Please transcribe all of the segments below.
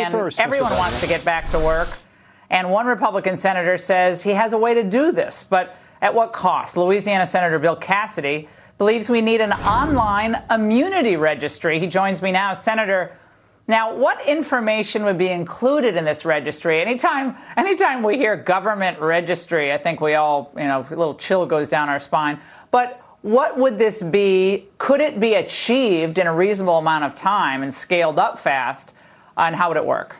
And first, everyone wants to get back to work. And one Republican senator says he has a way to do this, but at what cost? Louisiana Senator Bill Cassidy believes we need an online immunity registry. He joins me now. Senator, now what information would be included in this registry? Anytime we hear government registry, I think we all, a little chill goes down our spine. But what would this be? Could it be achieved in a reasonable amount of time and scaled up fast? And how would it work?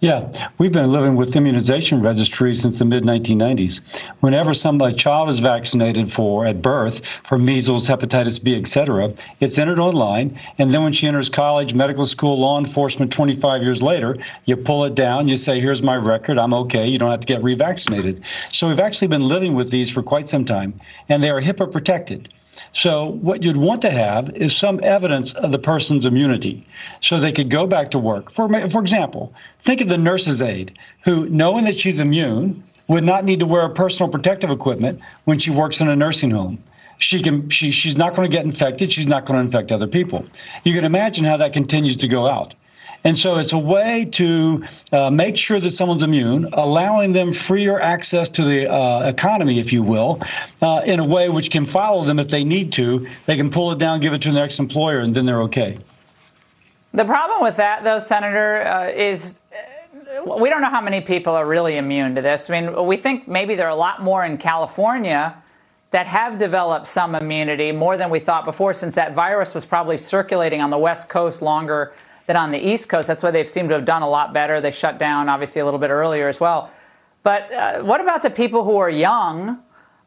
Yeah, we've been living with immunization registries since the mid-1990s. Whenever a child is vaccinated at birth for measles, hepatitis B, etc., it's entered online. And then when she enters college, medical school, law enforcement 25 years later, you pull it down, you say, here's my record, I'm okay, you don't have to get revaccinated. So we've actually been living with these for quite some time, and they are HIPAA protected. So what you'd want to have is some evidence of the person's immunity so they could go back to work. For example, think of the nurse's aide who, knowing that she's immune, would not need to wear personal protective equipment when she works in a nursing home. She's not going to get infected. She's not going to infect other people. You can imagine how that continues to go out. And so it's a way to make sure that someone's immune, allowing them freer access to the economy, if you will, in a way which can follow them if they need to. They can pull it down, give it to their next employer, and then they're okay. The problem with that, though, Senator, is we don't know how many people are really immune to this. I mean, we think maybe there are a lot more in California that have developed some immunity, more than we thought before, since that virus was probably circulating on the West Coast longer than on the East Coast. That's why they've seemed to have done a lot better. They shut down, obviously, a little bit earlier as well. But what about the people who are young,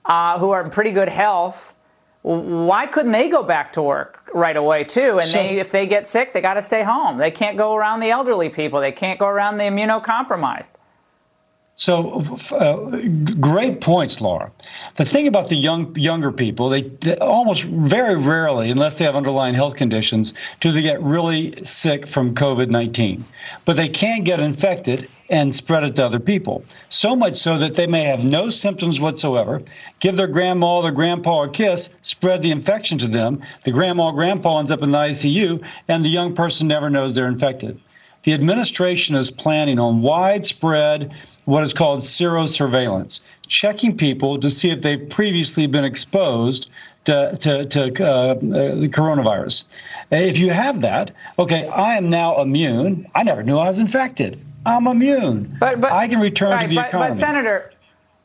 who are in pretty good health? Why couldn't they go back to work right away, too? And if they get sick, they got to stay home. They can't go around the elderly people. They can't go around the immunocompromised. So great points, Laura. The thing about the younger people, they almost very rarely, unless they have underlying health conditions, do they get really sick from COVID-19. But they can get infected and spread it to other people. So much so that they may have no symptoms whatsoever, give their grandma or their grandpa a kiss, spread the infection to them. The grandma or grandpa ends up in the ICU, and the young person never knows they're infected. The administration is planning on widespread what is called serosurveillance, checking people to see if they've previously been exposed to the coronavirus. If you have that, okay, I am now immune. I never knew I was infected. I'm immune. But I can return to the economy. But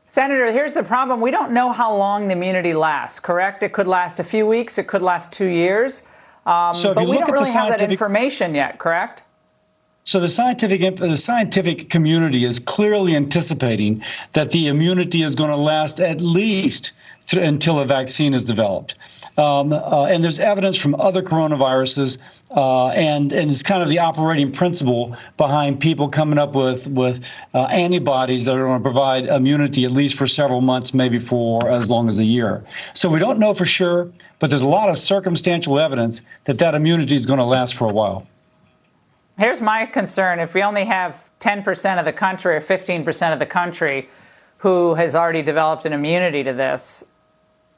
Senator, here's the problem. We don't know how long the immunity lasts, correct? It could last a few weeks. It could last 2 years. So but we don't really have that information yet, correct? So the scientific community is clearly anticipating that the immunity is going to last at least until a vaccine is developed. And there's evidence from other coronaviruses, and it's kind of the operating principle behind people coming up with antibodies that are going to provide immunity at least for several months, maybe for as long as a year. So we don't know for sure, but there's a lot of circumstantial evidence that immunity is going to last for a while. Here's my concern. If we only have 10% of the country or 15% of the country who has already developed an immunity to this,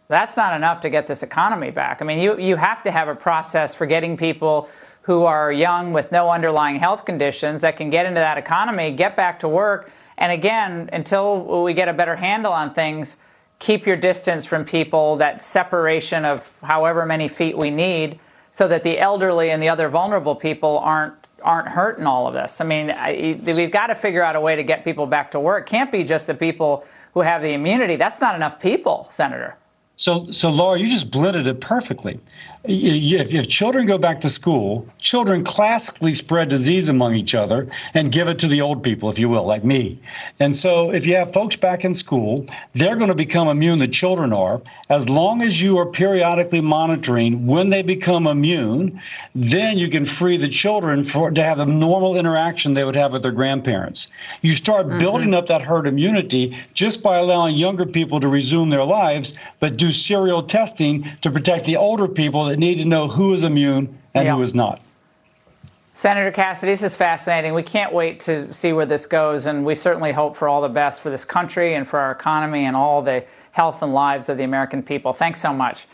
that's not enough to get this economy back. I mean, you have to have a process for getting people who are young with no underlying health conditions that can get into that economy, get back to work. And again, until we get a better handle on things, keep your distance from people, that separation of however many feet we need, so that the elderly and the other vulnerable people aren't hurt in all of this. I mean, we've got to figure out a way to get people back to work. It can't be just the people who have the immunity. That's not enough people, Senator. So Laura, you just blended it perfectly. If children go back to school, children classically spread disease among each other and give it to the old people, if you will, like me. And so if you have folks back in school, they're going to become immune, the children are. As long as you are periodically monitoring when they become immune, then you can free the children to have the normal interaction they would have with their grandparents. You start building up that herd immunity just by allowing younger people to resume their lives, but do serial testing to protect the older people that need to know who is immune and who is not. Senator Cassidy, this is fascinating. We can't wait to see where this goes, and we certainly hope for all the best for this country and for our economy and all the health and lives of the American people. Thanks so much.